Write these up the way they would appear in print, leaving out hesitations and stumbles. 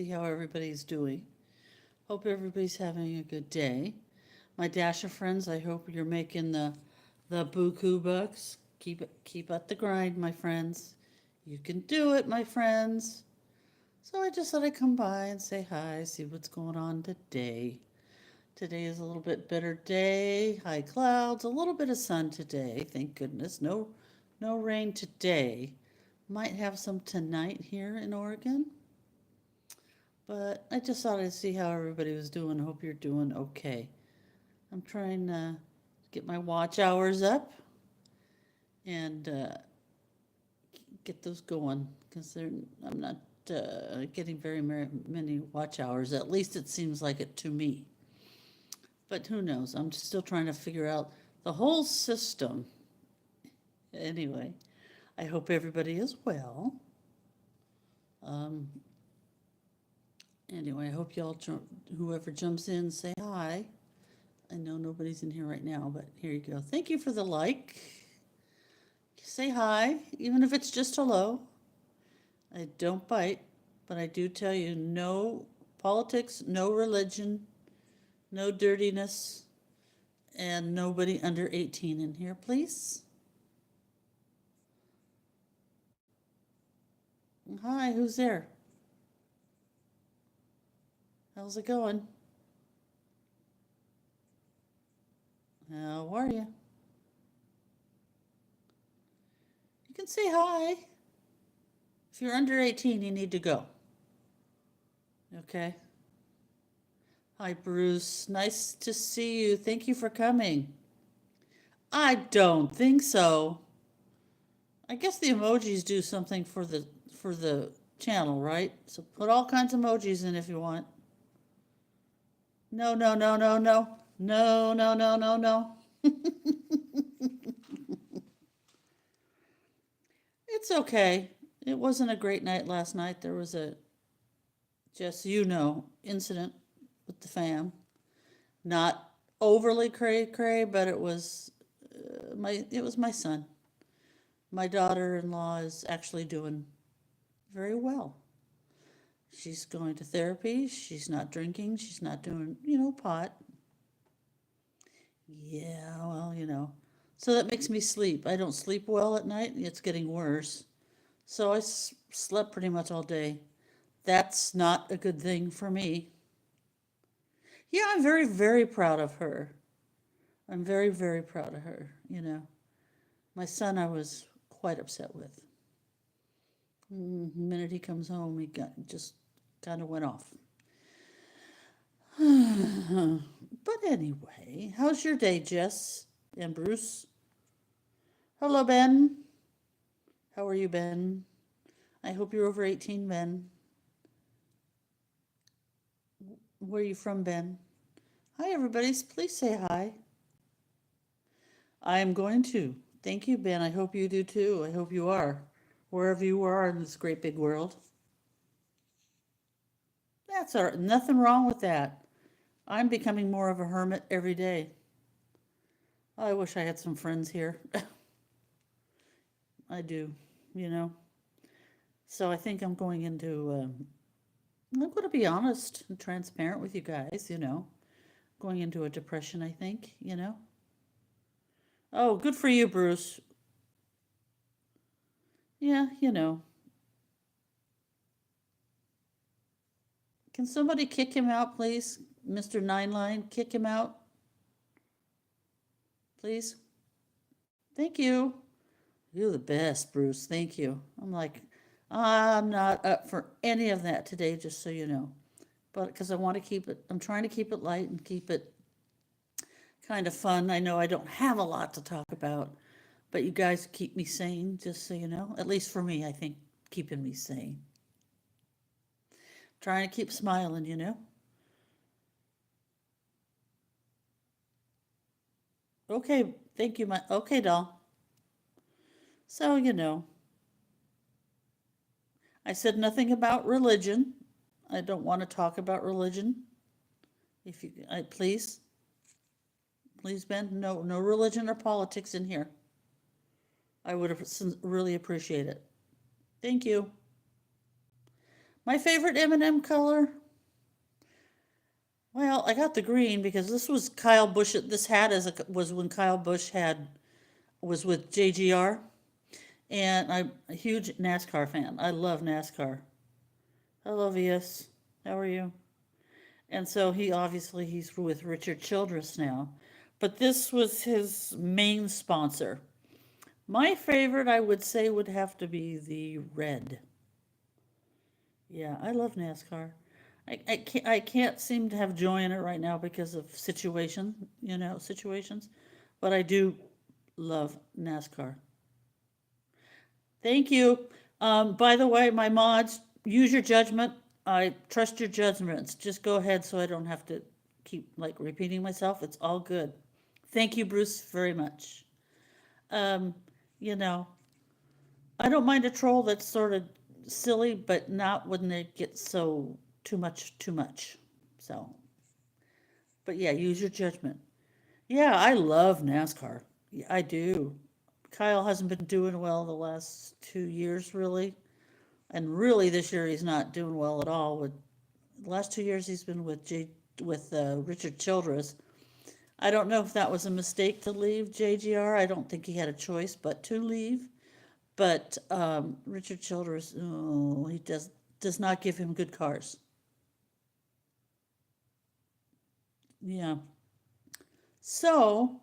see how everybody's doing. Hope everybody's having a good day. My Dasher friends, I hope you're making the buku bucks. Keep up the grind, my friends. You can do it, my friends. So I just thought I'd come by and say hi, see what's going on today. Today is a little bit better day. High clouds, a little bit of sun today. Thank goodness. No rain today. Might have some tonight here in Oregon. But I just thought I'd see how everybody was doing. Hope you're doing okay. I'm trying to get my watch hours up and get those going because I'm not getting very many watch hours. At least it seems like it to me. But who knows? I'm still trying to figure out the whole system. Anyway, I hope everybody is well. Um, anyway, I hope y'all, whoever jumps in, say hi. I know nobody's in here right now, but here you go. Thank you for the like. Say hi, even if it's just hello. I don't bite, but I do tell you no politics, no religion, no dirtiness, and nobody under 18 in here, please. Hi, who's there? How's it going? How are you? You can say hi. If you're under 18, you need to go. Okay. Hi, Bruce. Nice to see you. Thank you for coming. I don't think so. I guess the emojis do something for the channel, right? So put all kinds of emojis in if you want. No, no, no, no, no. No, no, no, no, no. It's okay. It wasn't a great night last night. There was a, just incident with the fam. Not overly cray cray, but it was my son. My daughter-in-law is actually doing very well. She's going to therapy. She's not drinking. She's not doing, pot. Yeah, well. So that makes me sleep. I don't sleep well at night. It's getting worse. So I slept pretty much all day. That's not a good thing for me. Yeah, I'm very, very proud of her. I'm very, very proud of her. My son, I was quite upset with. The minute he comes home, he just kind of went off. But anyway, how's your day, Jess and Bruce? Hello, Ben. How are you, Ben? I hope you're over 18, Ben. Where are you from, Ben? Hi, everybody. Please say hi. I am going to. Thank you, Ben. I hope you do too. I hope you are, wherever you are in this great big world. That's all right. Nothing wrong with that. I'm becoming more of a hermit every day. I wish I had some friends here. I do. So I think I'm going I'm going to be honest and transparent with you guys. Going into a depression, I think. Oh, good for you, Bruce. Yeah. Can somebody kick him out, please? Mr. Nine Line, kick him out, please. Thank you. You're the best, Bruce. Thank you. I'm not up for any of that today, just so you know. But because I'm trying to keep it light and keep it kind of fun. I know I don't have a lot to talk about, but you guys keep me sane, just so you know. At least for me, I think keeping me sane. Trying to keep smiling. Okay, thank you, okay, doll. So, I said nothing about religion. I don't want to talk about religion. If you, please, Ben, no religion or politics in here. I would have really appreciate it. Thank you. My favorite M&M color. Well, I got the green because this was Kyle Busch. This hat was when Kyle Busch was with JGR, and I'm a huge NASCAR fan. I love NASCAR. Hello, VS. How are you? And so he's with Richard Childress now, but this was his main sponsor. My favorite, I would say, would have to be the red. Yeah, I love NASCAR. I can't seem to have joy in it right now because of situations, but I do love NASCAR. Thank you. By the way, my mods, use your judgment. I trust your judgments. Just go ahead so I don't have to keep like repeating myself. It's all good. Thank you, Bruce, very much. Um, you know, I don't mind a troll that's sort of silly, but not when they get so too much. So, but yeah, use your judgment. Yeah, I love NASCAR. Yeah, I do. Kyle hasn't been doing well the last 2 years, really. And really this year he's not doing well at all. With the last 2 years he's been with Richard Childress. I don't know if that was a mistake to leave JGR. I don't think he had a choice but to leave. But Richard Childress, oh, he does not give him good cars. Yeah. So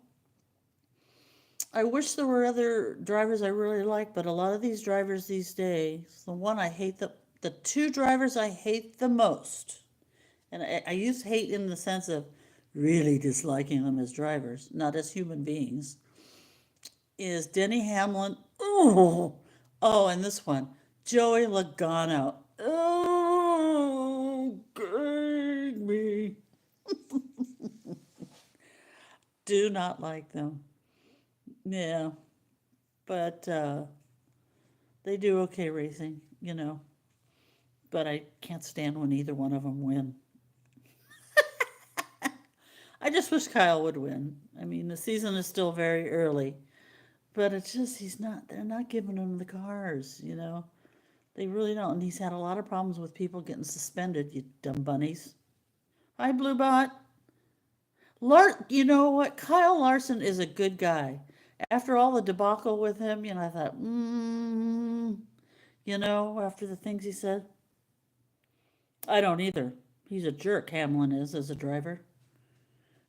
I wish there were other drivers I really like, but a lot of these drivers these days, the two drivers I hate the most, and I use hate in the sense of really disliking them as drivers, not as human beings, is Denny Hamlin. Oh, and this one, Joey Logano. Oh, gag me. Do not like them. Yeah, but they do okay racing. But I can't stand when either one of them win. I just wish Kyle would win. I mean, the season is still very early, but it's just they're not giving him the cars. They really don't. And he's had a lot of problems with people getting suspended, you dumb bunnies. Hi, Bluebot. You know what? Kyle Larson is a good guy. After all the debacle with him, I thought, after the things he said, I don't either. He's a jerk, Hamlin is, as a driver.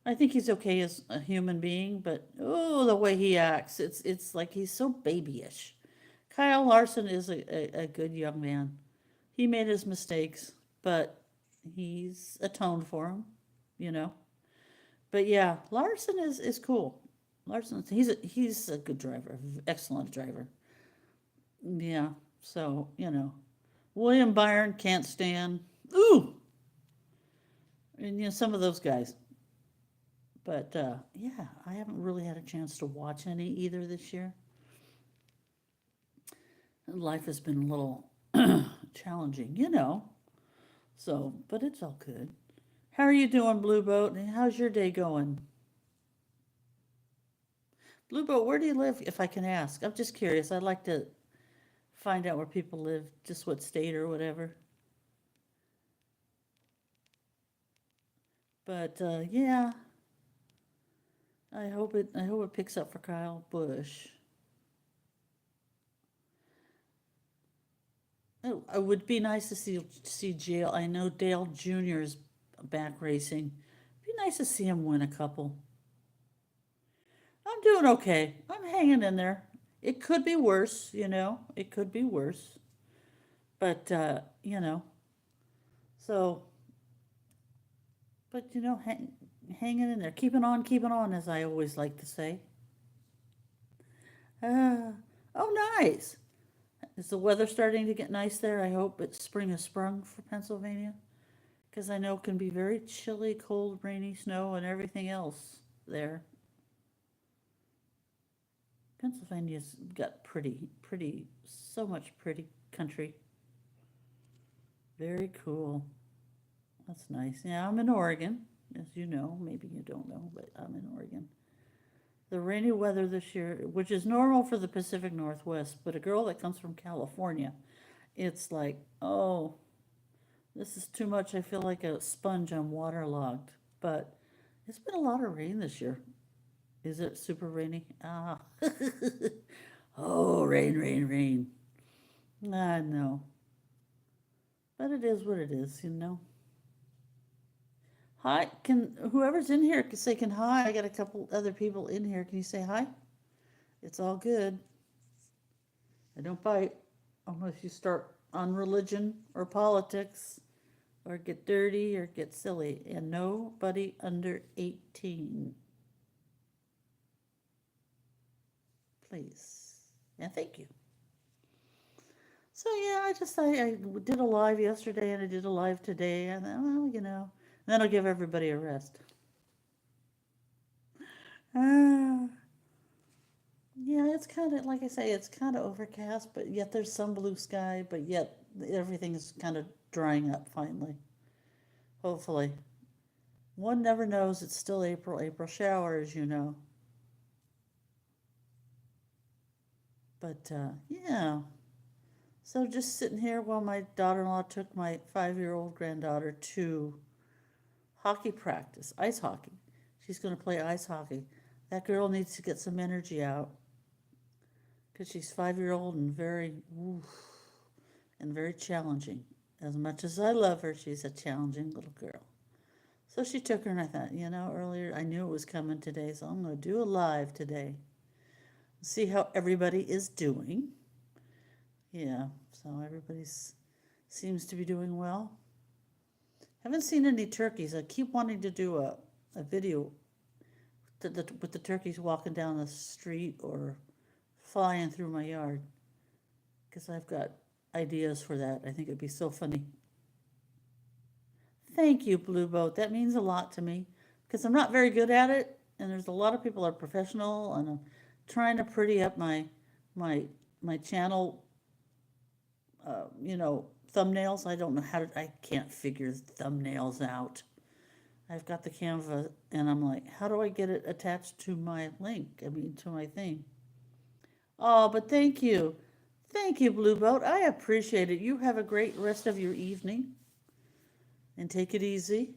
I think he's okay as a human being, but oh, the way he acts, it's like he's so babyish. Kyle Larson is a good young man. He made his mistakes, but he's atoned for them, you know. But yeah, Larson is cool. Larson, he's a good driver, excellent driver. Yeah, so William Byron can't stand. Ooh, and some of those guys. But yeah, I haven't really had a chance to watch any either this year. Life has been a little challenging. So, but it's all good. How are you doing, Blue Boat? And how's your day going? Blue Boat, where do you live, if I can ask? I'm just curious. I'd like to find out where people live, just what state or whatever. But yeah, I hope it picks up for Kyle Busch. Oh, it would be nice to see Dale. I know Dale Jr. is back racing. It'd be nice to see him win a couple. I'm doing okay. I'm hanging in there. It could be worse. It could be worse. But so hanging in there, keeping on, as I always like to say. Uh, oh, nice. Is the weather starting to get nice there? I hope spring has sprung for Pennsylvania, because I know it can be very chilly, cold, rainy, snow, and everything else there. Pennsylvania's got so much pretty country. Very cool. That's nice. Yeah, I'm in Oregon, as you know. Maybe you don't know, but I'm in Oregon. The rainy weather this year, which is normal for the Pacific Northwest, but a girl that comes from California, it's like, oh. This is too much. I feel like a sponge. I'm waterlogged. But it's been a lot of rain this year. Is it super rainy? Ah. Oh, rain, rain, rain. Ah, no. But it is what it is, you know. Hi, can whoever's in here can say can hi. I got a couple other people in here. Can you say hi? It's all good. I don't bite unless you start on religion or politics or get dirty or get silly. And nobody under 18, please. And thank you. So yeah, I did a live yesterday and I did a live today, and then, well, and then I'll give everybody a rest. Ah, yeah, it's kind of like I say, it's kind of overcast, but yet there's some blue sky, but yet everything is kind of drying up finally. Hopefully, one never knows. It's still April. April showers, you know. But yeah, so just sitting here while my daughter-in-law took my 5-year-old granddaughter to hockey practice, ice hockey. She's going to play ice hockey. That girl needs to get some energy out because she's 5-year-old and very challenging. As much as I love her, she's a challenging little girl. So she took her, and I thought, earlier I knew it was coming today, so I'm going to do a live today. See how everybody is doing. Yeah, so everybody's seems to be doing well. Haven't seen any turkeys. I keep wanting to do a video with the turkeys walking down the street or flying through my yard because I've got ideas for that. I think it'd be so funny. Thank you, Blue Boat. That means a lot to me because I'm not very good at it, and there's a lot of people are professional, and I'm trying to pretty up my my channel. Thumbnails. I don't know how to. I can't figure thumbnails out. I've got the Canva, and I'm like, how do I get it attached to my link? I mean, to my thing. Oh, but thank you. Thank you, Blue Boat. I appreciate it. You have a great rest of your evening and take it easy.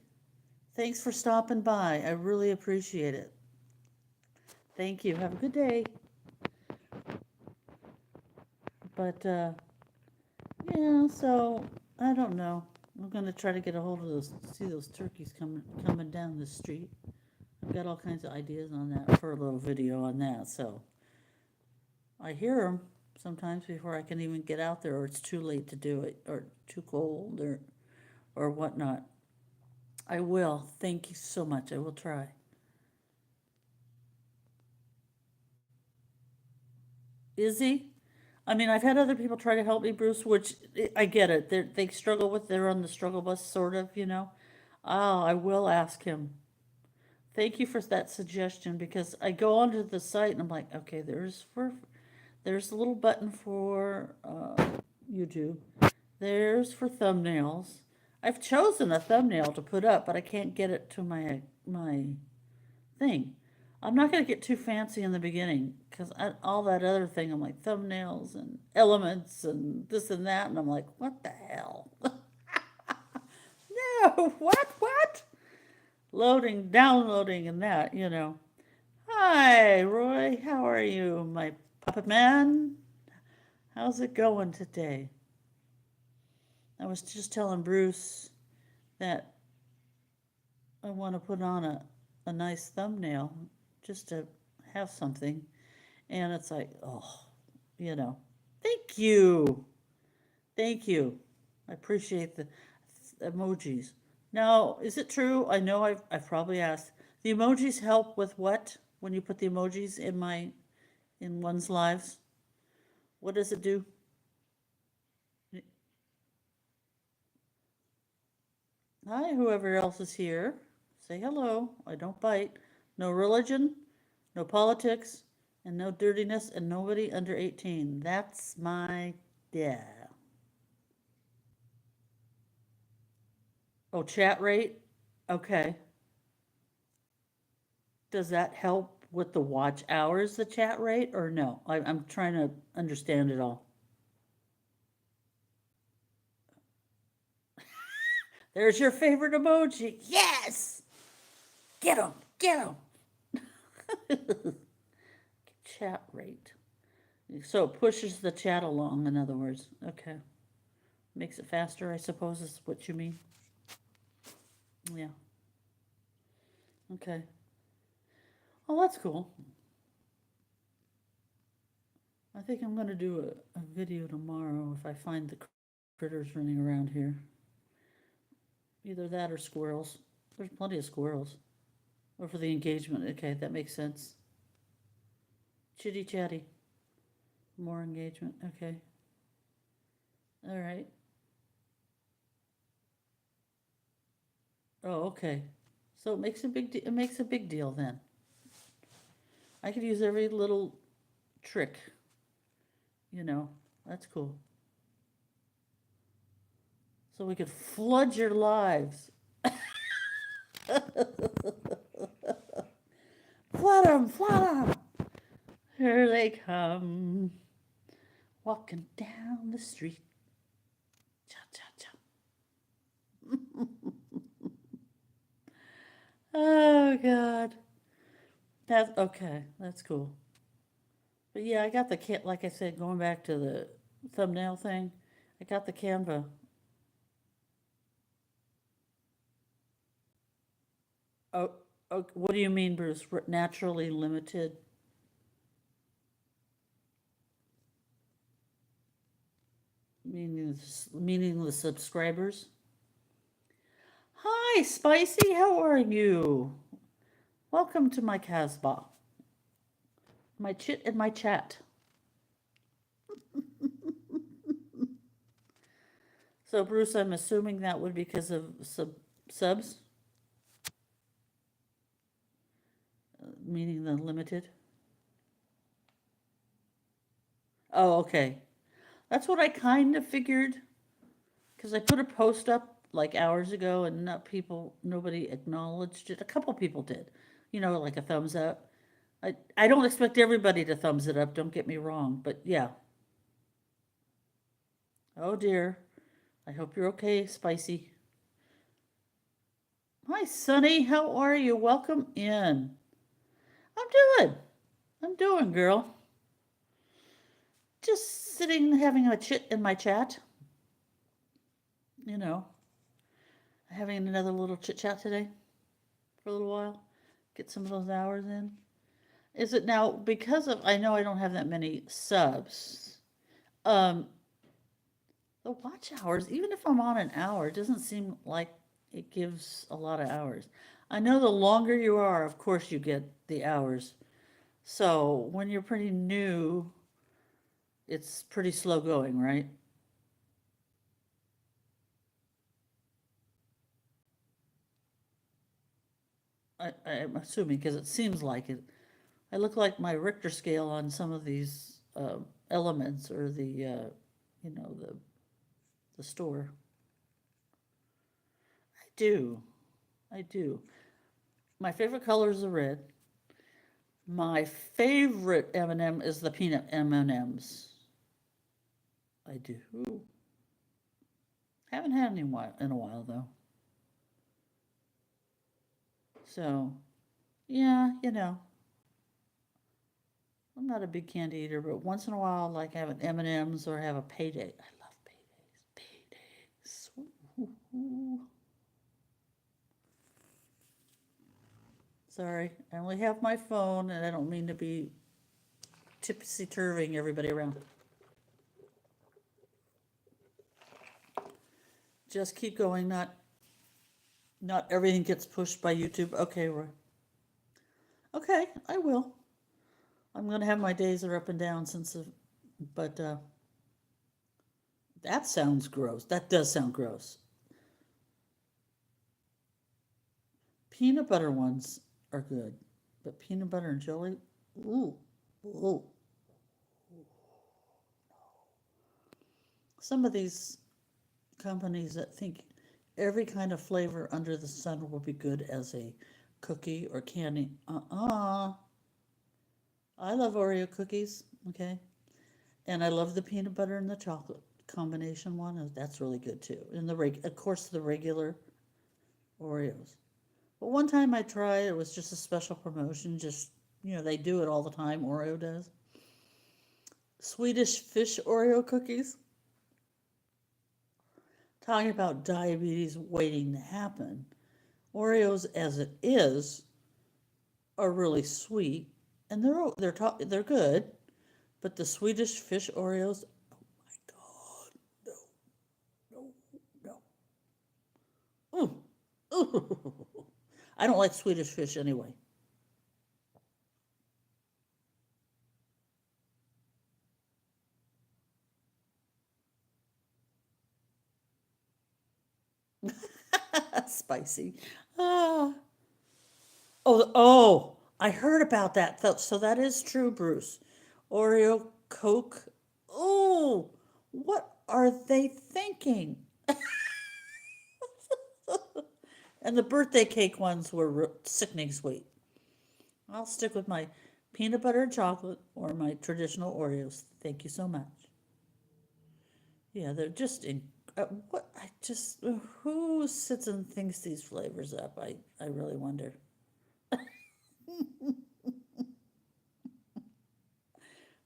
Thanks for stopping by. I really appreciate it. Thank you. Have a good day. But, yeah, so I don't know. I'm going to try to get a hold of those turkeys coming down the street. I've got all kinds of ideas on that for a little video on that. So I hear them sometimes before I can even get out there, or it's too late to do it, or too cold, or whatnot. I will. Thank you so much. I will try. Is he? I mean, I've had other people try to help me, Bruce, which I get it. They struggle with, they're on the struggle bus, sort of, you know. Oh, I will ask him. Thank you for that suggestion because I go onto the site and I'm like, okay, there's a little button for YouTube. There's for thumbnails. I've chosen a thumbnail to put up, but I can't get it to my thing. I'm not going to get too fancy in the beginning because all that other thing, I'm like thumbnails and elements and this and that, and I'm like, what the hell? No, what? Loading, downloading, and that. Hi, Roy. How are you, my puppet man? How's it going today? I was just telling Bruce that I want to put on a nice thumbnail just to have something. And it's like, oh, you know, thank you. Thank you. I appreciate the emojis. Now, is it true? I know I've probably asked. The emojis help with what? When you put the emojis in one's lives? What does it do? Hi, whoever else is here. Say hello. I don't bite. No religion, no politics, and no dirtiness, and nobody under 18. That's my yeah. Oh, chat rate? Okay. Does that help with the watch hours, the chat rate, or no? I'm trying to understand it all. There's your favorite emoji. Yes! Get him! Get him! Chat rate. So it pushes the chat along, in other words. Okay. Makes it faster, I suppose, is what you mean. Yeah. Okay. Oh, that's cool. I think I'm going to do a video tomorrow if I find the critters running around here. Either that or squirrels. There's plenty of squirrels. Or for the engagement. Okay, that makes sense. Chitty chatty. More engagement. Okay. All right. Oh, okay. So it makes it makes a big deal then. I could use every little trick. You know, that's cool. So we could flood your lives. Flood them, flood them. Here they come. Walking down the street. Cha cha cha. Oh God. That's okay. That's cool. But yeah, I got the like I said, going back to the thumbnail thing. I got the Canva. Oh, oh, what do you mean, Bruce? Naturally limited? Meaning the subscribers? Hi, Spicy. How are you? Welcome to my Casbah. My chit and my chat. So, Bruce, I'm assuming that would be because of subs, meaning the limited. Oh, okay. That's what I kind of figured because I put a post up like hours ago and nobody acknowledged it. A couple people did, like a thumbs up. I don't expect everybody to thumbs it up, don't get me wrong, but yeah. Oh dear. I hope you're okay, Spicy. Hi, Sunny. How are you? Welcome in. I'm doing. I'm doing, girl. Just sitting having a chit in my chat. You know, having another little chit chat today for a little while. Get some of those hours in. Is it now because of I know I don't have that many subs. Um the watch hours, even if I'm on an hour, it doesn't seem like it gives a lot of hours. I know the longer you are, of course you get the hours. So when you're pretty new, it's pretty slow going, right? I'm assuming because it seems like it. I look like my Richter scale on some of these elements or you know, the store. I do. I do. My favorite color is the red. My favorite M&M is the peanut M&Ms. I do. Haven't had any in a while though. So, yeah, I'm not a big candy eater, but once in a while, like have an M&Ms or have a payday. I love paydays. Paydays. Ooh. Sorry, I only have my phone, and I don't mean to be tipsy-turving everybody around. Just keep going. Not everything gets pushed by YouTube. Okay, Roy. Okay, I will. I'm gonna have my days that are up and down but that sounds gross. That does sound gross. Peanut butter ones are good, but peanut butter and jelly, ooh, ooh. Some of these companies that think every kind of flavor under the sun will be good as a cookie or candy. I love Oreo cookies, okay? And I love the peanut butter and the chocolate combination one. That's really good too. And of course, the regular Oreos. But one time I tried, it was just a special promotion. Just, they do it all the time, Oreo does. Swedish fish Oreo cookies. Talking about diabetes waiting to happen. Oreos, as it is, are really sweet, and they're good. But the Swedish fish Oreos, oh my God, no, no, no. Ooh, ooh. I don't like Swedish fish anyway. Spicy. Ah. Oh, I heard about that. So that is true, Bruce. Oreo Coke. Oh, what are they thinking? And the birthday cake ones were sickening sweet. I'll stick with my peanut butter and chocolate or my traditional Oreos. Thank you so much. Yeah, they're just in. What I just who sits and thinks these flavors up? I really wonder.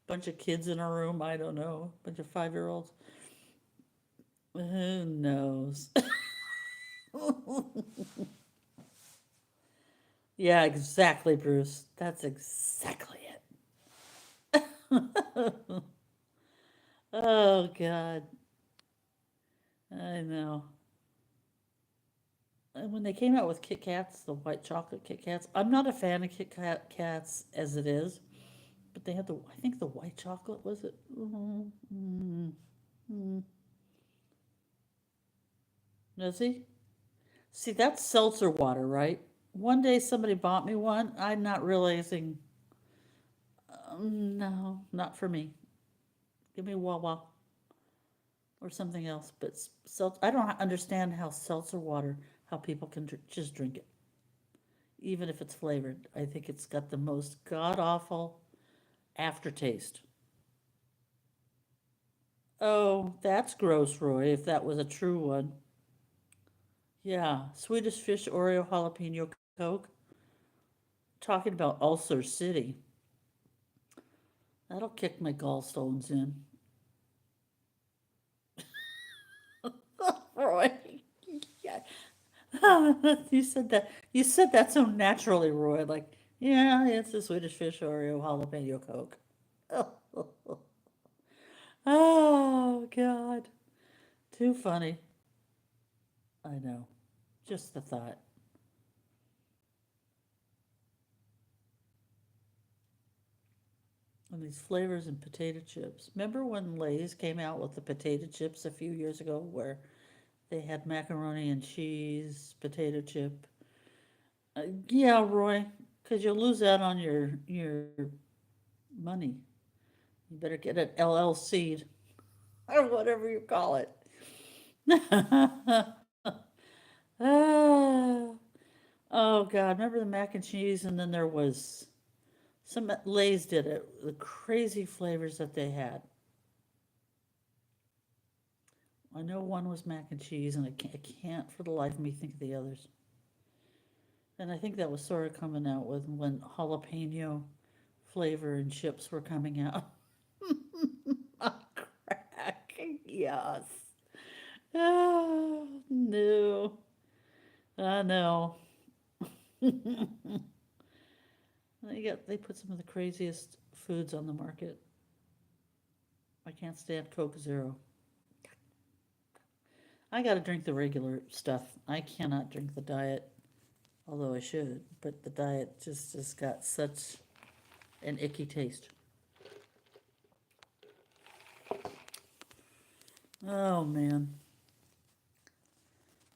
Bunch of kids in a room. I don't know. Bunch of 5-year-olds. Who knows? Yeah, exactly, Bruce. That's exactly it. Oh God, I know. And when they came out with Kit Kats, the white chocolate Kit Kats, I'm not a fan of Kats as it is, but they had I think the white chocolate was it? Mm-hmm. Does he? See, that's seltzer water, right? One day somebody bought me one. I'm not realizing. No, not for me. Give me Wawa or something else. But I don't understand how seltzer water, how people can just drink it, even if it's flavored. I think it's got the most god awful aftertaste. Oh, that's gross, Roy, if that was a true one. Yeah, Swedish fish Oreo jalapeno Coke. Talking about Ulcer City. That'll kick my gallstones in. Roy. Yeah. You said that. You said that so naturally, Roy. Like, yeah, it's a Swedish fish Oreo jalapeno Coke. Oh, God. Too funny. I know. Just the thought. And these flavors and potato chips. Remember when Lay's came out with the potato chips a few years ago where they had macaroni and cheese, potato chip? Yeah, Roy, because you'll lose out on your money. You better get an LLC or whatever you call it. Ah, oh God, remember the mac and cheese? And then there was some Lay's did it, the crazy flavors that they had. I know one was mac and cheese, and I can't for the life of me think of the others. And I think that was sort of coming out with when jalapeno flavor and chips were coming out. Crack, yes. Oh, no. I know. They put some of the craziest foods on the market. I can't stand Coke Zero. I gotta drink the regular stuff. I cannot drink the diet, although I should. But the diet just has got such an icky taste. Oh man.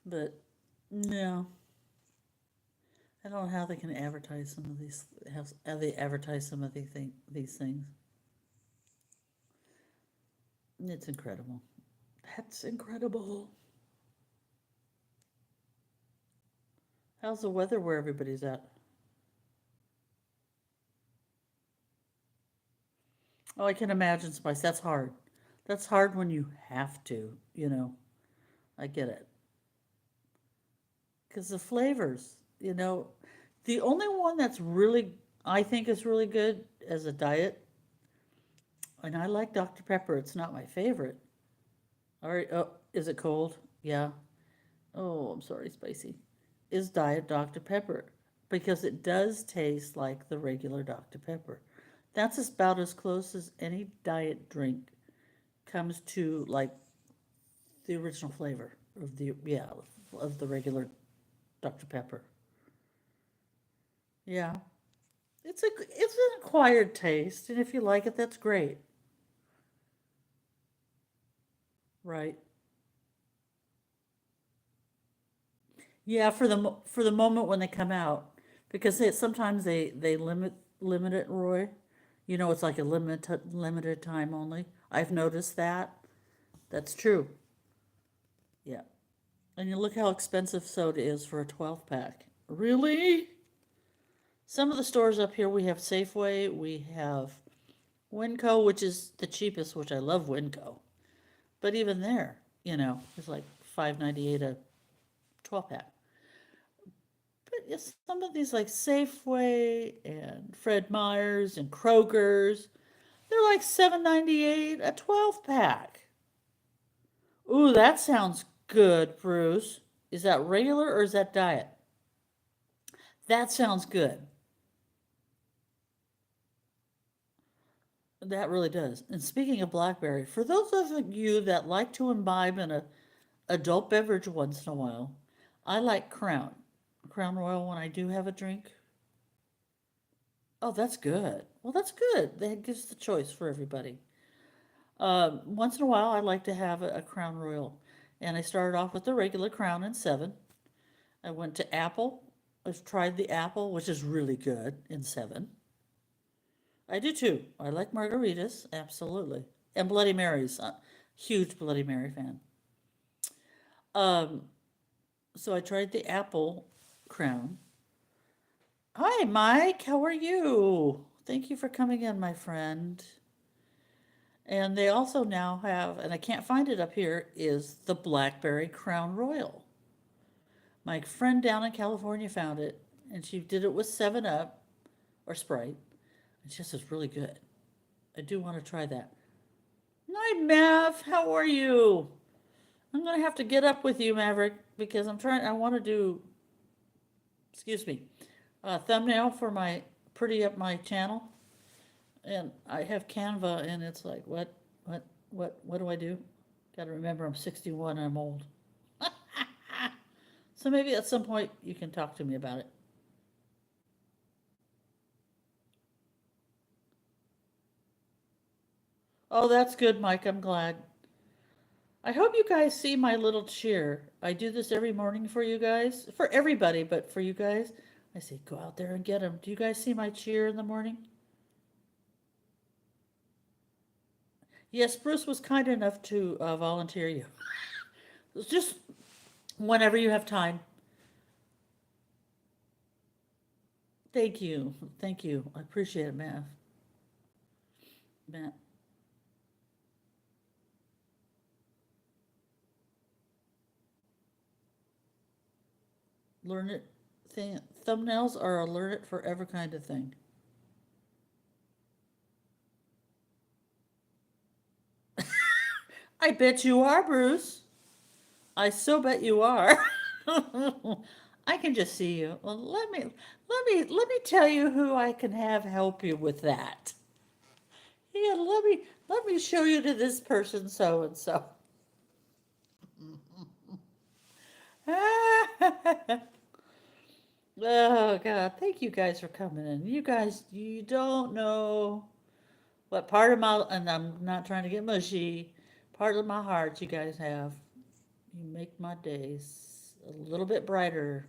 But no, I don't know how they can advertise some of these. How they advertise some of these things. It's incredible. That's incredible. How's the weather where everybody's at? Oh, I can imagine, Spice. That's hard. That's hard when you have to. I get it. because the flavors, you know, the only one that's really, I think is really good as a diet, and I like Dr. Pepper, it's not my favorite. All right, oh, is it cold? Yeah. Oh, I'm sorry, spicy. Is Diet Dr. Pepper because it does taste like the regular Dr. Pepper. That's about as close as any diet drink comes to like the original flavor of the yeah of the regular Dr. Pepper. Yeah, it's an acquired taste, and if you like it, that's great, right? Yeah, for the moment when they come out, because sometimes they limit it, Roy. You know, it's like a limited time only. I've noticed that. That's true. Yeah, and you look how expensive soda is for a 12 pack. Really? Some of the stores up here we have Safeway, we have Winco, which is the cheapest, which I love Winco. But even there, you know, it's like 5.98 a 12 pack. But yes, some of these like Safeway and Fred Meyer's and Kroger's, they're like 7.98 a 12 pack. Ooh, that sounds good, Bruce. Is that regular or is that diet? That sounds good. That really does. And speaking of blackberry, for those of you that like to imbibe in a adult beverage once in a while, I like Crown Royal when I do have a drink. Oh, that's good. Well, that's good. That gives the choice for everybody. Once in a while, I like to have a Crown Royal, and I started off with the regular Crown in 7. I went to apple. I've tried the apple, which is really good in 7. I do too. I like margaritas, absolutely, and Bloody Marys. Huge Bloody Mary fan. Um, so I tried the apple Crown. Hi, Mike. How are you? Thank you for coming in, my friend. And they also now have, and I can't find it up here, is the Blackberry Crown Royal. My friend down in California found it, and she did it with 7 Up or Sprite. It just is really good. I do want to try that. Hi, Mav. How are you? I'm going to have to get up with you, Maverick, because I want to do, excuse me, a thumbnail for my, pretty up my channel. And I have Canva, and it's like, what do I do? Got to remember I'm 61 and I'm old. So maybe at some point you can talk to me about it. Oh, that's good, Mike. I'm glad. I hope you guys see my little cheer. I do this every morning for you guys, for everybody, but for you guys, I say go out there and get them. Do you guys see my cheer in the morning? Yes, Bruce was kind enough to volunteer you. It's just whenever you have time. Thank you. Thank you. I appreciate it, Matt. Matt. Learn it thing. Thumbnails are a learn it forever kind of thing. I bet you are, Bruce. I so bet you are. I can just see you. Well, let me tell you who I can have help you with that. Yeah, let me show you to this person so and so. Oh God, thank you guys for coming in. You guys, you don't know what part of my, and I'm not trying to get mushy, part of my heart you guys have. You make my days a little bit brighter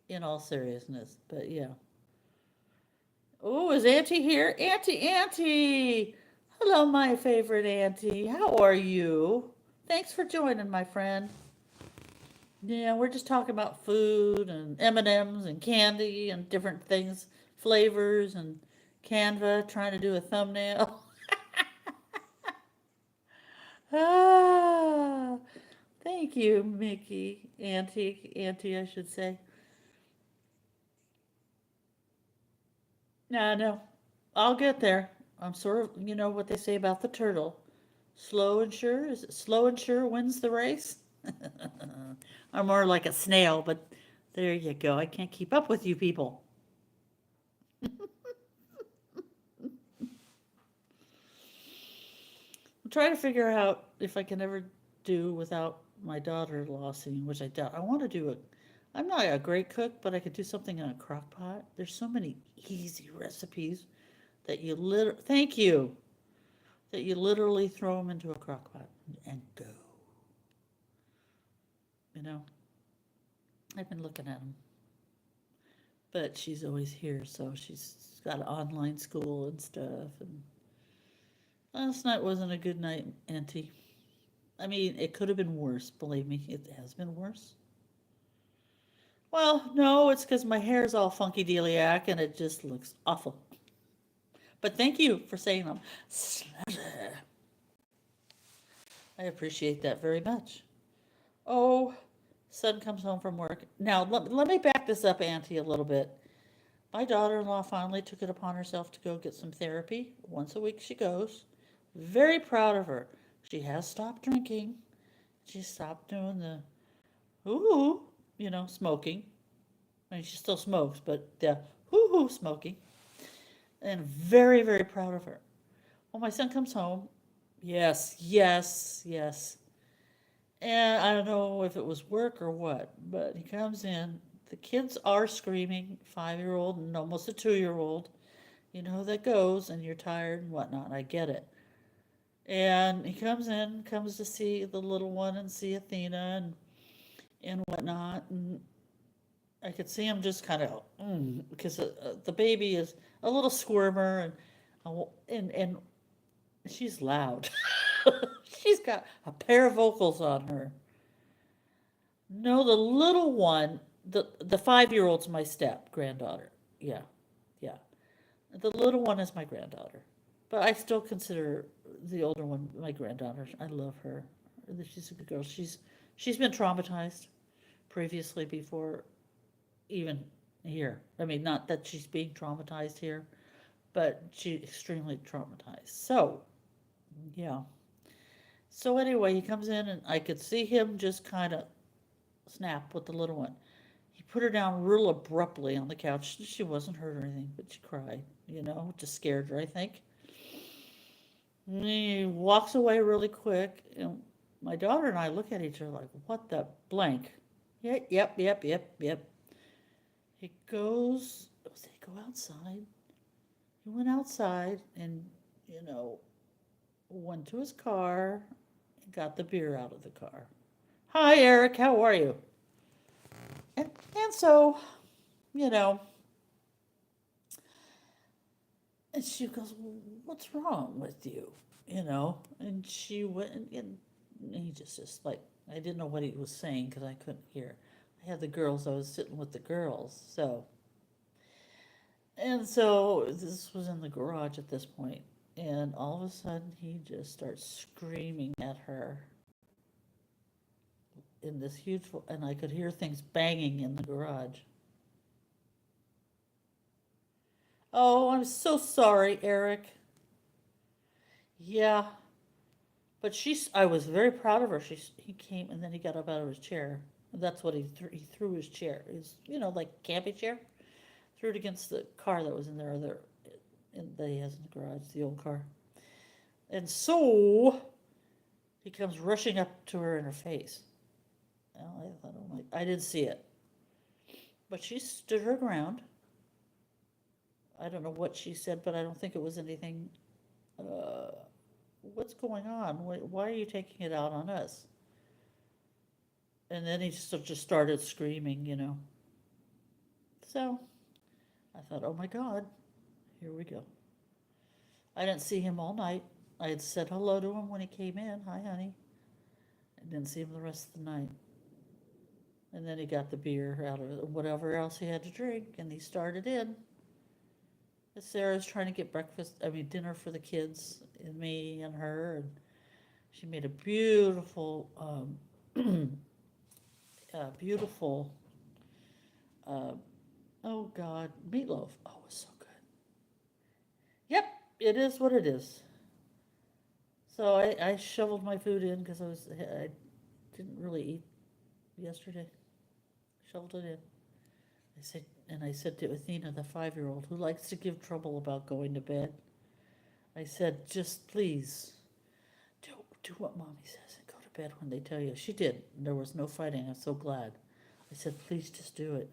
in all seriousness. But yeah. Oh, is Auntie here? Auntie! Hello, my favorite Auntie. How are you? Thanks for joining, my friend. Yeah, we're just talking about food and M&Ms and candy and different things, flavors and Canva, trying to do a thumbnail. Ah, Thank you, Mickey. Auntie, I should say. No, no, I'll get there. I'm sort of, you know what they say about the turtle. Slow and sure? Is it slow and sure wins the race? I'm more like a snail, but there you go. I can't keep up with you people. I'm trying to figure out if I can ever do without my daughter-in-law seeing, which I doubt. I want to do a. I'm not a great cook, but I could do something in a crock pot. There's so many easy recipes that you thank you, that you literally throw them into a crock pot and go. You know, I've been looking at them, but she's always here, so she's got an online school and stuff. And last night wasn't a good night, Auntie. I mean, it could have been worse. Believe me, it has been worse. Well, no, it's because my hair is all funky dealiac and it just looks awful. But thank you for saying them. I appreciate that very much. Oh, son comes home from work. Now, let me back this up, Auntie, a little bit. My daughter in law finally took it upon herself to go get some therapy. Once a week she goes. Very proud of her. She has stopped drinking. She stopped doing the ooh, smoking. I mean, she still smokes, but the hoo smoking. And very, very proud of her. Well, my son comes home. Yes, yes, yes. And I don't know if it was work or what, but he comes in. The kids are screaming, 5-year old and almost a 2-year old. You know how that goes, and you're tired and whatnot. I get it. And he comes in, comes to see the little one and see Athena and whatnot. And I could see him just kind of, because the baby is a little squirmer and she's loud. She's got a pair of vocals on her. No, the little one, the 5-year old's my step granddaughter. Yeah, yeah. The little one is my granddaughter, but I still consider the older one my granddaughter. I love her. She's a good girl. She's been traumatized previously before even here. I mean, not that she's being traumatized here, but she's extremely traumatized. So, yeah. So anyway, he comes in and I could see him just kind of snap with the little one. He put her down real abruptly on the couch. She wasn't hurt or anything, but she cried, just scared her, I think. And he walks away really quick, and my daughter and I look at each other like, what the blank? Yep. He goes, did he go outside? He went outside and, you know, went to his car and got the beer out of the car. Hi, Eric, how are you? And so, you know, and she goes, well, what's wrong with you? And she went, and he just like, I didn't know what he was saying because I couldn't hear. I had the girls, I was sitting with the girls, so. And so this was in the garage at this point, and all of a sudden he just starts screaming at her in this huge, and I could hear things banging in the garage. Oh, I'm so sorry, Eric. Yeah, but I was very proud of her. He came and then he got up out of his chair. That's what he threw his chair. His, like camping chair. Threw it against the car that was in that he has in the garage, the old car. And so he comes rushing up to her in her face. Well, I thought, oh my, I didn't see it. But she stood her ground. I don't know what she said, but I don't think it was anything. Uh, what's going on? Why are you taking it out on us? And then he just started screaming. So I thought, oh my God, here we go. I didn't see him all night. I had said hello to him when he came in. Hi, honey. I didn't see him the rest of the night. And then he got the beer out of it, whatever else he had to drink, and he started in. Sarah's trying to get dinner for the kids and me and her, and she made a beautiful beautiful, uh, oh God, meatloaf. Oh, it was so good. Yep, it is what it is. So I shoveled my food in because I didn't really eat yesterday. Shoveled it in. I said to Athena, the 5-year-old, who likes to give trouble about going to bed, I said, just please do, do what mommy says and go to bed when they tell you. She did. There was no fighting. I'm so glad. I said, please just do it.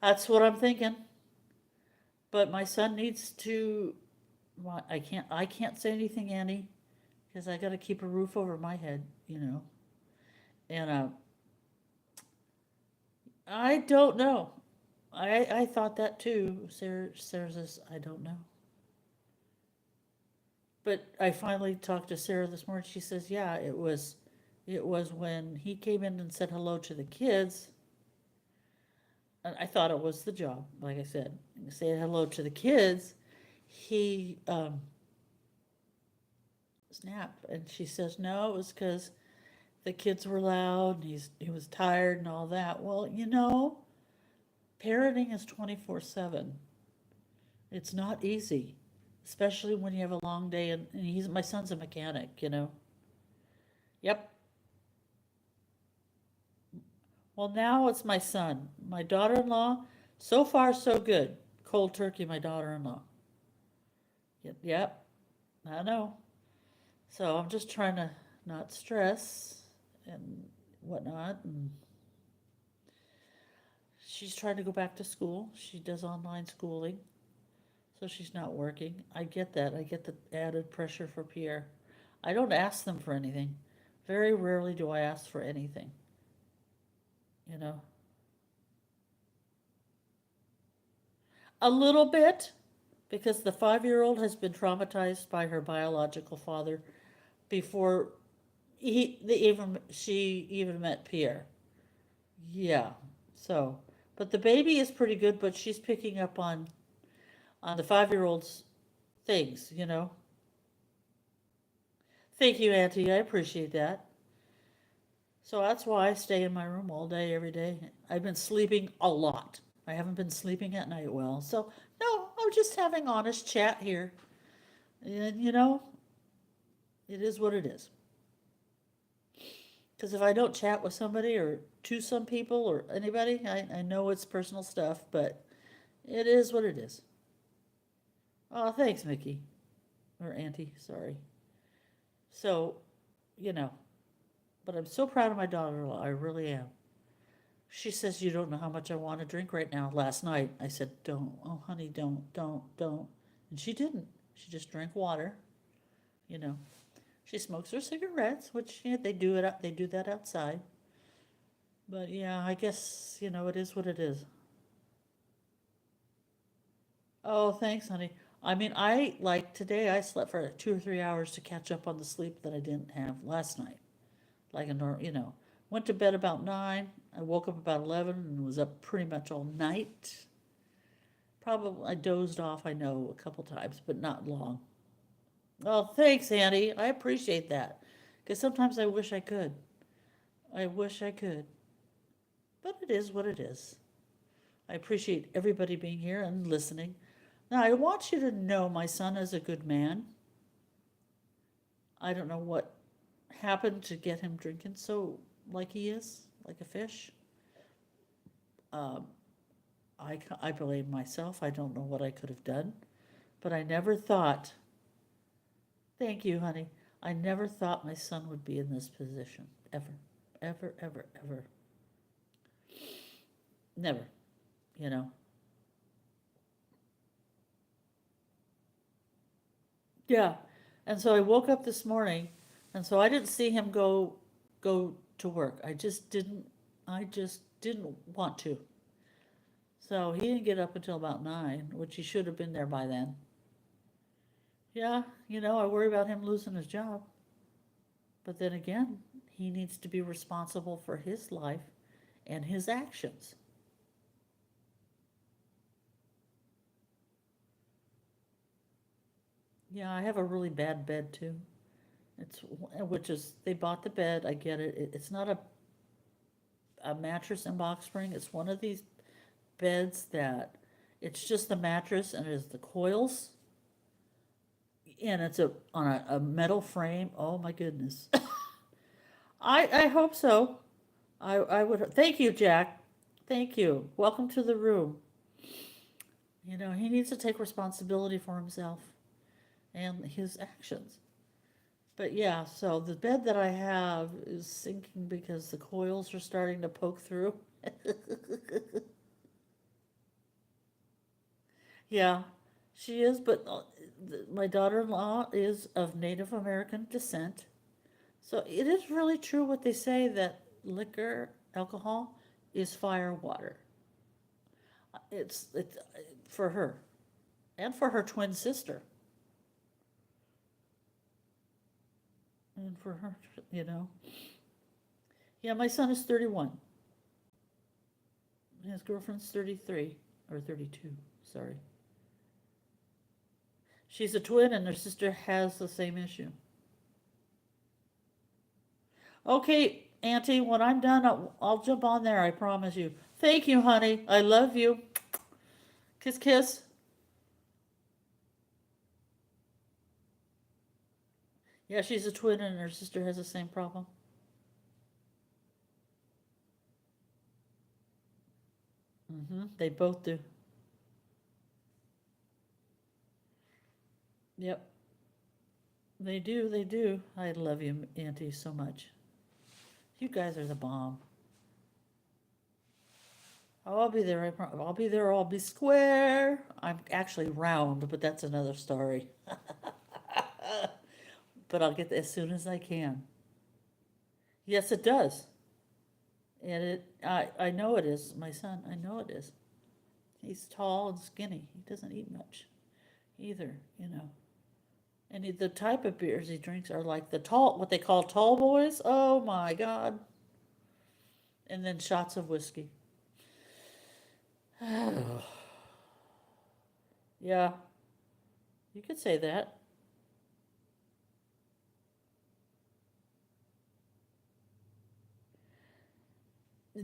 That's what I'm thinking. But my son needs to. I can't say anything, Annie, because I got to keep a roof over my head, you know. And I don't know. I thought that too. Sarah says I don't know. But I finally talked to Sarah this morning. She says, yeah, it was when he came in and said hello to the kids. And I thought it was the job, like I said, say hello to the kids. He snapped, and she says, no, it was because the kids were loud and he was tired and all that. Well, parenting is 24/7. It's not easy, especially when you have a long day. And my son's a mechanic. Yep. Well, now it's my son. My daughter-in-law, so far so good. Cold turkey, my daughter-in-law. Yep, yep, I know. So I'm just trying to not stress and whatnot. And she's trying to go back to school. She does online schooling, so she's not working. I get that. I get the added pressure for Pierre. I don't ask them for anything. Very rarely do I ask for anything, you know. A little bit, because the 5-year-old has been traumatized by her biological father before she even met Pierre. Yeah. So, but the baby is pretty good, but she's picking up on the 5-year-old's things. Thank you, Auntie. I appreciate that. So that's why I stay in my room all day, every day. I've been sleeping a lot. I haven't been sleeping at night well. So, no, I'm just having honest chat here. And, it is what it is. Because if I don't chat with somebody or to some people or anybody, I know it's personal stuff, but it is what it is. Oh, thanks, Mickey. Or Auntie, sorry. So, you know, but I'm so proud of my daughter-in-law. I really am. She says, you don't know how much I want to drink right now. Last night, I said, don't. Oh, honey, don't. And she didn't. She just drank water, you know. She smokes her cigarettes, which they do that outside. But yeah, I guess, it is what it is. Oh, thanks, honey. I mean, today I slept for 2 or 3 hours to catch up on the sleep that I didn't have last night. Like a normal. Went to bed about 9. I woke up about 11 and was up pretty much all night. Probably I dozed off, I know, a couple times, but not long. Oh, thanks, Annie. I appreciate that. Because sometimes I wish I could. I wish I could. But it is what it is. I appreciate everybody being here and listening. Now, I want you to know my son is a good man. I don't know what happened to get him drinking so like he is, like a fish. Um, I blame myself. I don't know what I could have done. But I never thought, thank you, honey, I never thought my son would be in this position. Ever. Ever, ever, ever. Never, you know. Yeah. And so I woke up this morning, and so I didn't see him go to work. I just didn't want to. So he didn't get up until about 9, which he should have been there by then. Yeah, I worry about him losing his job. But then again, he needs to be responsible for his life and his actions. Yeah, I have a really bad bed too. Which is, they bought the bed, I get it. It's not a mattress and box spring. It's one of these beds that it's just the mattress and it's the coils and it's on a metal frame. Oh my goodness. I hope so. I would, thank you, Jack. Thank you. Welcome to the room. You know, he needs to take responsibility for himself and his actions. But yeah, so the bed that I have is sinking because the coils are starting to poke through. Yeah, she is, but my daughter-in-law is of Native American descent. So it is really true what they say that liquor, alcohol, is fire water. It's for her and for her twin sister and for her, you know. Yeah, my son is 31. His girlfriend's 33 or 32, sorry. She's a twin and her sister has the same issue. Okay, Auntie, when I'm done, I'll jump on there, I promise you. Thank you, honey. I love you. Kiss, kiss. Yeah, she's a twin and her sister has the same problem. They both do. Yep, they do, they do. I love you, Auntie, so much. You guys are the bomb. Oh, I'll be there. I'll be there. I'll be square. I'm actually round, but that's another story. But I'll get there as soon as I can. Yes, it does. And I know it is. My son, I know it is. He's tall and skinny. He doesn't eat much either, you know. And the type of beers he drinks are like the tall, what they call tall boys. Oh my God. And then shots of whiskey. Yeah, you could say that.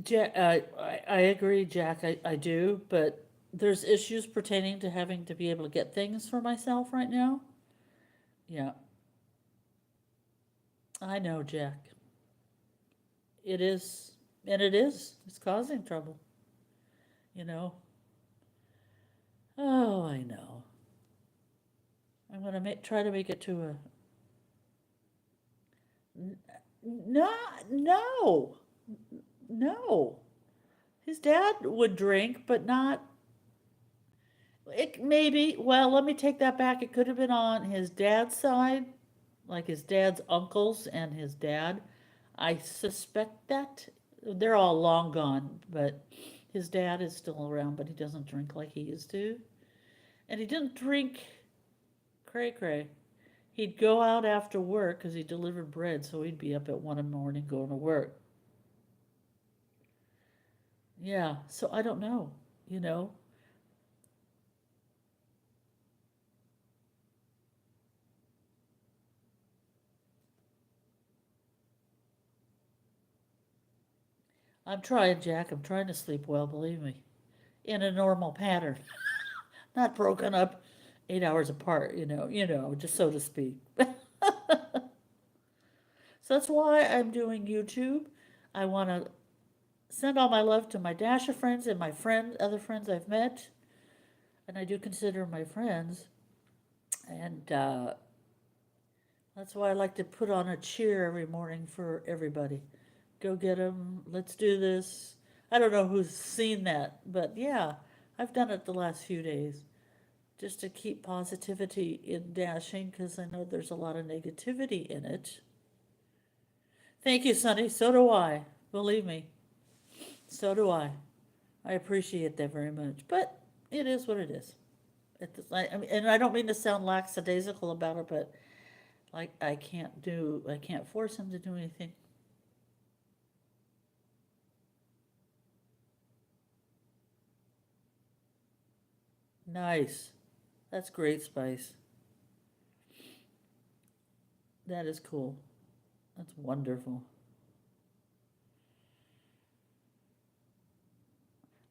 Jack, I agree, Jack. I do, but there's issues pertaining to having to be able to get things for myself right now. Yeah, I know, Jack. It is, and it is. It's causing trouble, you know. Oh, I know. I'm gonna try to make it to a. No, no, no. His dad would drink, but not. It maybe. Well, let me take that back. It could have been on his dad's side, like his dad's uncles and his dad. I suspect that they're all long gone, but his dad is still around, but he doesn't drink like he used to. And he didn't drink cray cray. He'd go out after work because he delivered bread, so he'd be up at 1 in the morning going to work. Yeah, so I don't know, you know. I'm trying, Jack. I'm trying to sleep well, believe me, in a normal pattern, not broken up 8 hours apart, just so to speak. So that's why I'm doing YouTube. I want to send all my love to my Dasher friends and my other friends I've met, and I do consider my friends. And that's why I like to put on a cheer every morning for everybody. Go get them. Let's do this. I don't know who's seen that, but yeah, I've done it the last few days just to keep positivity in dashing because I know there's a lot of negativity in it. Thank you, Sonny. So do I. Believe me. So do I. I appreciate that very much. But it is what it is. I mean, and I don't mean to sound lackadaisical about it, but like I can't force him to do anything. Nice. That's great, Spice. That is cool. That's wonderful.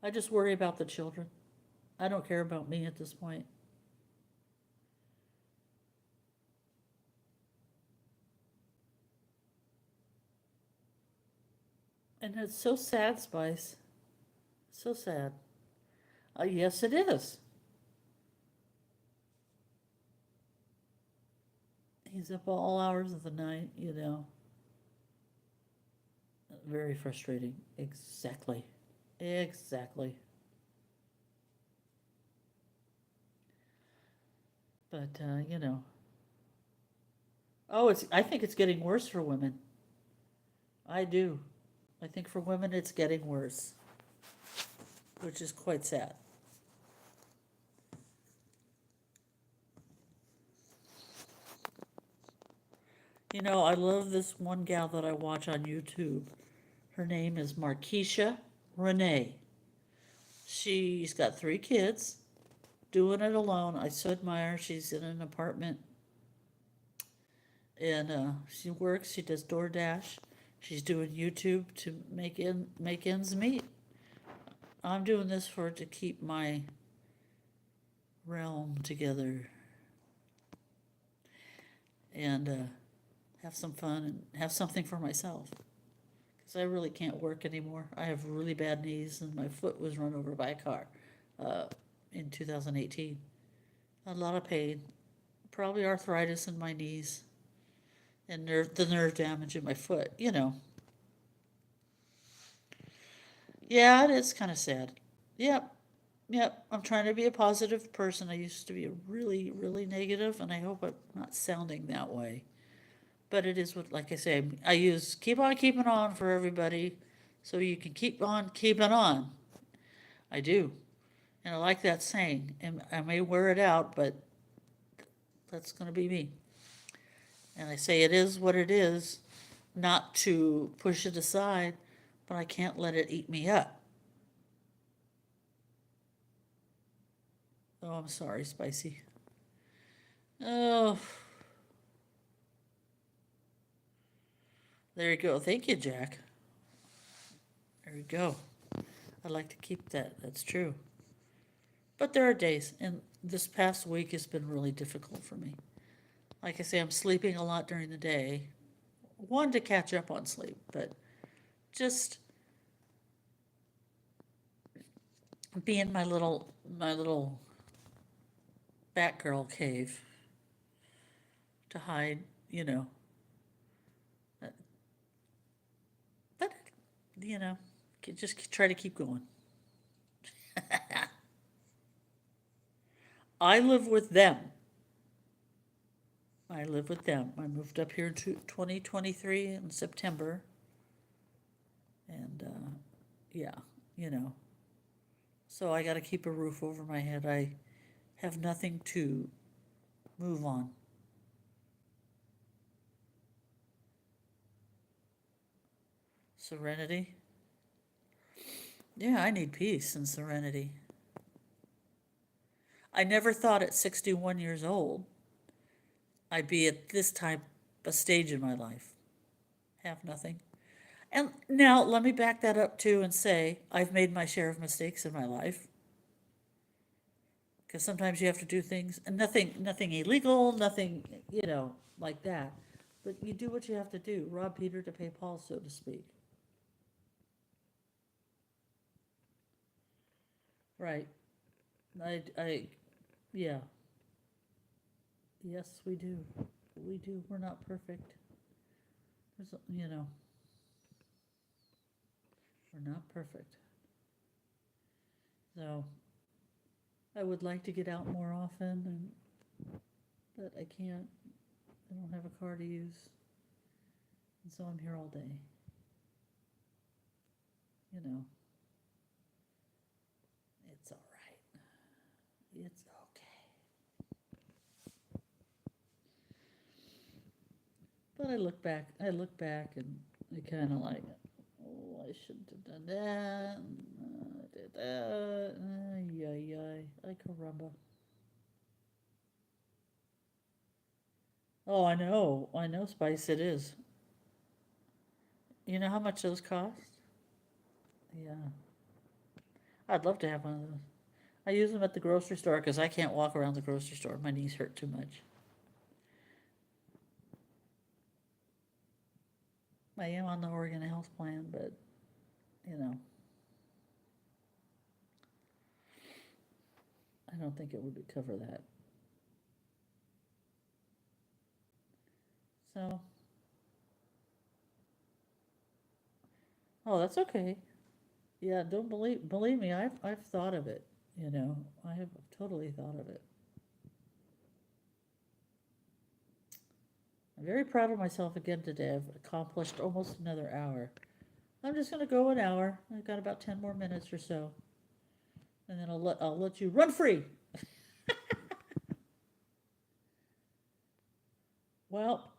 I just worry about the children. I don't care about me at this point. And it's so sad, Spice. So sad. Yes, it is. He's up all hours of the night, you know. Very frustrating. Exactly. Exactly. But, you know. Oh, I think it's getting worse for women. I do. I think for women it's getting worse, which is quite sad. You know, I love this one gal that I watch on YouTube. Her name is Markeisha Renee. She's got 3 kids, doing it alone. I so admire. She's in an apartment and she works. She does DoorDash. She's doing YouTube to make ends meet. I'm doing this for to keep my realm together and have some fun and have something for myself. Because I really can't work anymore. I have really bad knees, and my foot was run over by a car uh, in 2018. A lot of pain, probably arthritis in my knees, and the nerve damage in my foot. You know, yeah, it is kind of sad. Yep, yep. I'm trying to be a positive person. I used to be really, really negative, and I hope I'm not sounding that way. But it is what, like I say, I use keep on keeping on for everybody, so you can keep on keeping on. I do. And I like that saying. And I may wear it out, but that's going to be me. And I say it is what it is, not to push it aside, but I can't let it eat me up. Oh, I'm sorry, Spicy. Oh, there you go. Thank you, Jack. There you go. I like to keep that. That's true. But there are days, and this past week has been really difficult for me. Like I say, I'm sleeping a lot during the day. One, to catch up on sleep, but just be in my little Batgirl cave to hide, you know. But, but you know, just try to keep going. I live with them. I live with them. I moved up here in 2023 in September, and yeah, you know. So I got to keep a roof over my head. I have nothing to move on. Serenity. Yeah, I need peace and serenity. I never thought at 61 years old I'd be at this type of stage in my life. Have nothing. And now let me back that up too and say I've made my share of mistakes in my life. Because sometimes you have to do things, and nothing illegal, nothing, like that. But you do what you have to do. Rob Peter to pay Paul, so to speak. Right. Yeah. Yes, we do. We do. We're not perfect. We're not perfect. So I would like to get out more often, but I can't. I don't have a car to use, and so I'm here all day. You know, it's all right. It's okay. But I look back, and I kind of like, oh, I shouldn't have done that. I did that. Ay, ay, ay. Ay, caramba. Oh, I know, Spice, it is. You know how much those cost? Yeah, I'd love to have one of those. I use them at the grocery store because I can't walk around the grocery store. My knees hurt too much. I am on the Oregon Health Plan, but you know, I don't think it would cover that. So, oh, that's okay. Yeah, don't believe me. I've thought of it. You know, I have totally thought of it. I'm very proud of myself again today. I've accomplished almost another hour. I'm just gonna go an hour. I've got about 10 more minutes or so, and then I'll let you run free. Well,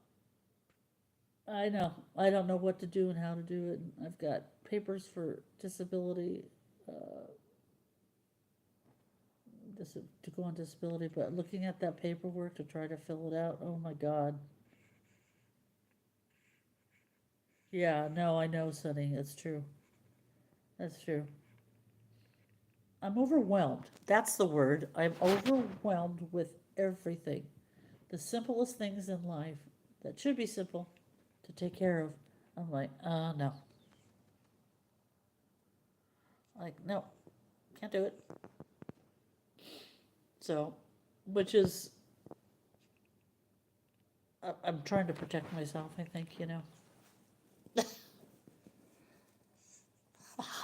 I know. I don't know what to do and how to do it. I've got papers for disability, uh, to go on disability, but looking at that paperwork to try to fill it out, oh my God. Yeah, no, I know, Sonny. That's true. That's true. I'm overwhelmed. That's the word. I'm overwhelmed with everything. The simplest things in life that should be simple to take care of. I'm like, no. Like, no, can't do it. So, which is, I'm trying to protect myself, I think, you know.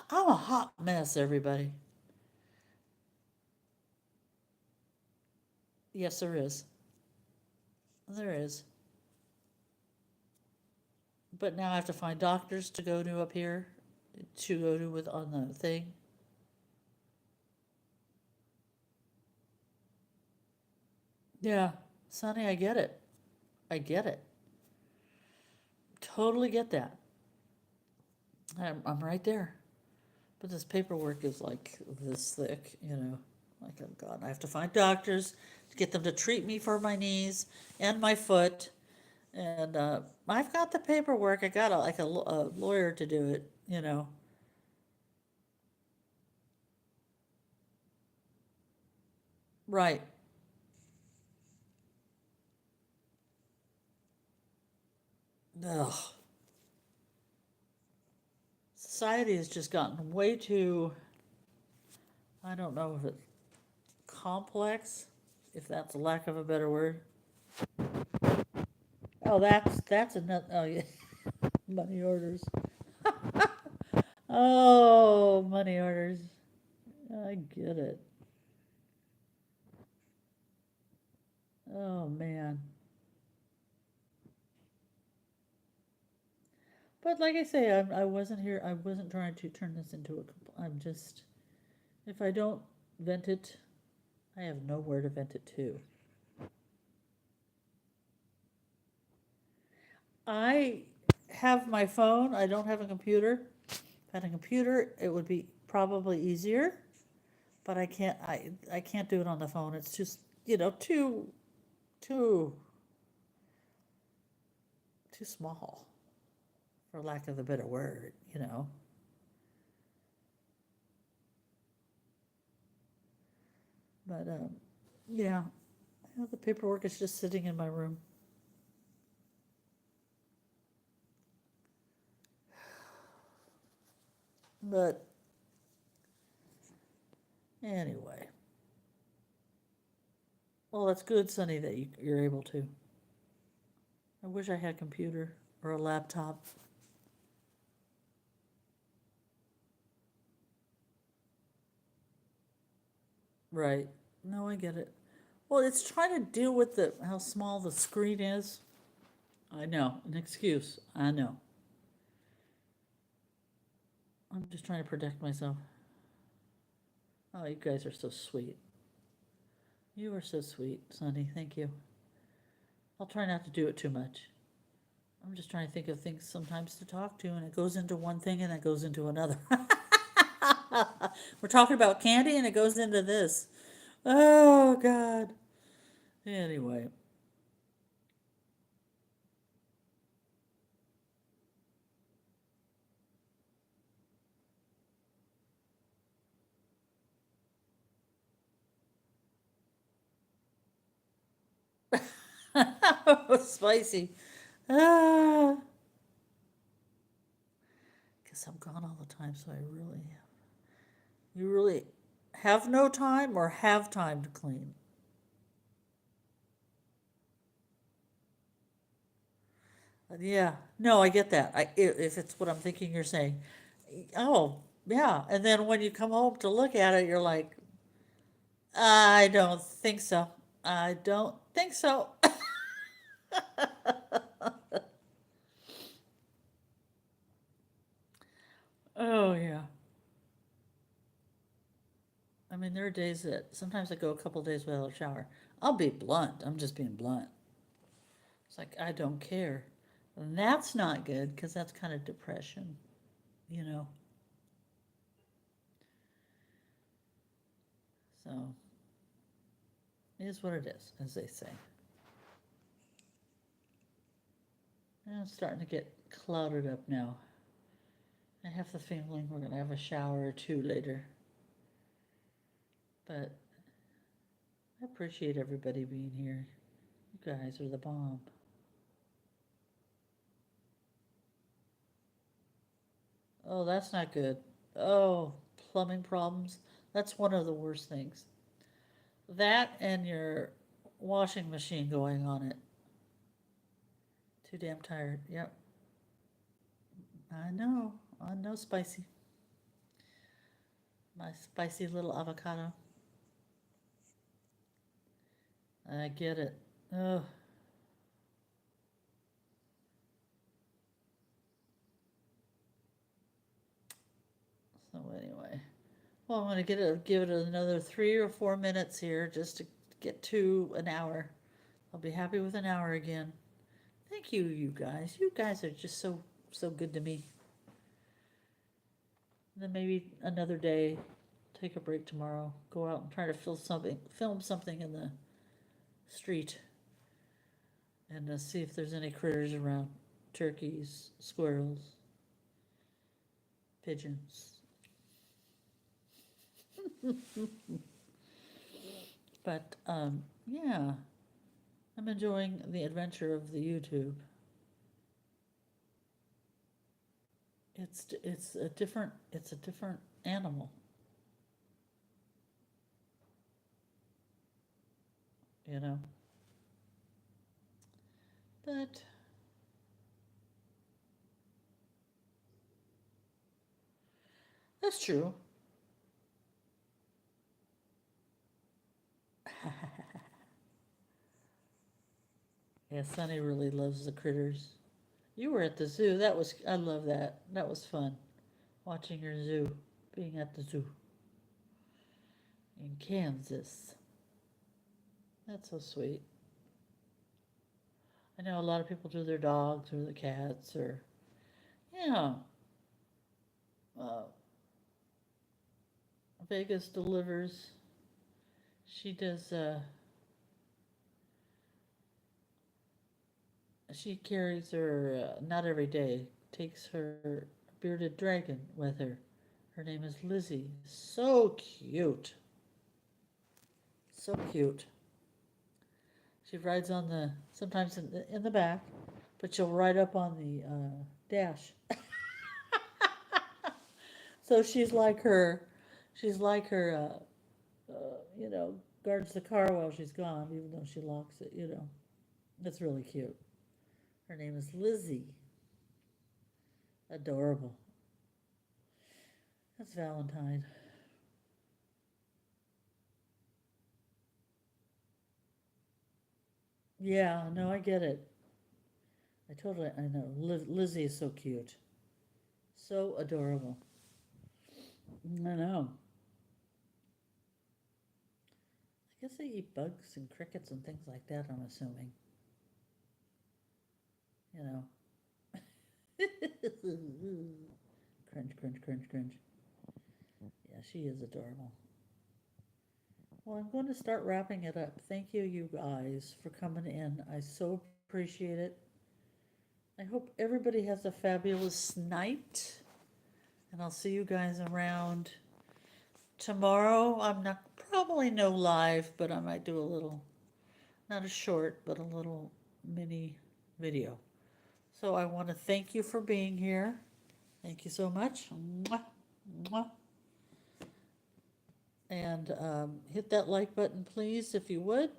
I'm a hot mess, everybody. Yes, there is. There is. But now I have to find doctors to go to up here, to go to with on the thing. Yeah, Sonny, I get it. I get it. Totally get that. I'm right there. But this paperwork is like this thick, you know. Like, oh God, I have to find doctors to get them to treat me for my knees and my foot. And I've got the paperwork. I got a lawyer to do it, you know. Right. Ugh. Society has just gotten way too, I don't know if it's complex, if that's a lack of a better word. Oh, that's another. Oh yeah, money orders. Oh, money orders. I get it. Oh man. But like I say, I wasn't here. I wasn't trying to turn this into I'm just. If I don't vent it, I have nowhere to vent it to. I have my phone. I don't have a computer. If I had a computer, it would be probably easier. But I can't. I can't do it on the phone. It's just too too small, for lack of a better word. But yeah, the paperwork is just sitting in my room. But anyway, well, that's good, Sonny, that you're able to. I wish I had a computer or a laptop. Right. No, I get it. Well, it's trying to deal with the how small the screen is. I know, an excuse. I know. I'm just trying to protect myself. Oh, you guys are so sweet. You are so sweet, Sonny. Thank you. I'll try not to do it too much. I'm just trying to think of things sometimes to talk to, and it goes into one thing and it goes into another. We're talking about candy and it goes into this. Oh, God. Anyway, Spicy. Ah, guess I'm gone all the time, so I really have. You really have no time or have time to clean? Yeah, no, I get that. If it's what I'm thinking you're saying. Oh, yeah. And then when you come home to look at it, you're like, I don't think so. I don't think so. Oh, yeah. I mean, there are days that sometimes I go a couple days without a shower. I'll be blunt. I'm just being blunt. It's like, I don't care. And that's not good because that's kind of depression, you know. So it is what it is, as they say. And it's starting to get clouded up now. I have the feeling we're going to have a shower or two later. But I appreciate everybody being here. You guys are the bomb. Oh, that's not good. Oh, plumbing problems. That's one of the worst things. That and your washing machine going on it. Too damn tired. Yep. I know. I know, spicy. My spicy little avocado. I get it. Oh, so anyway. Well, I'm gonna give it another 3 or 4 minutes here just to get to an hour. I'll be happy with an hour again. Thank you, you guys. You guys are just so good to me. And then maybe another day, take a break tomorrow, go out and try to film something in the street, and see if there's any critters around. Turkeys, squirrels, pigeons. But yeah, I'm enjoying the adventure of the YouTube. It's a different animal, you know. But that's true. Yeah, Sonny really loves the critters. You were at the zoo. I love that. That was fun. Watching your zoo, being at the zoo in Kansas. That's so sweet. I know a lot of people do their dogs or the cats or, yeah. Uh, Vegas delivers. She does, she carries her, not every day, takes her bearded dragon with her. Her name is Lizzie. So cute. So cute. She rides on sometimes in the back, but she'll ride up on the dash. So you know, guards the car while she's gone, even though she locks it, you know. That's really cute. Her name is Lizzie. Adorable. That's Valentine. Yeah, no, I get it. I know. Lizzie is so cute. So adorable. I know. I guess they eat bugs and crickets and things like that, I'm assuming. You know. Cringe, cringe, cringe, cringe. Yeah, she is adorable. Well, I'm going to start wrapping it up. Thank you, you guys, for coming in. I so appreciate it. I hope everybody has a fabulous night. And I'll see you guys around tomorrow. I'm not probably no live, but I might do a little Not a short, but a little mini video. So I want to thank you for being here. Thank you so much. Mwah, mwah. And hit that like button, please, if you would.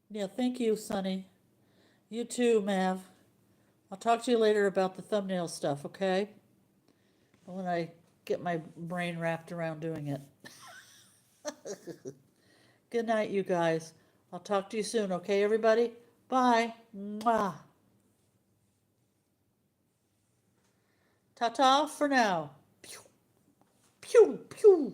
Yeah, thank you, Sonny. You too, Mav. I'll talk to you later about the thumbnail stuff, okay? When I get my brain wrapped around doing it. Good night, you guys. I'll talk to you soon, okay, everybody? Bye. Mwah. Ta-ta for now. Pew, pew, pew.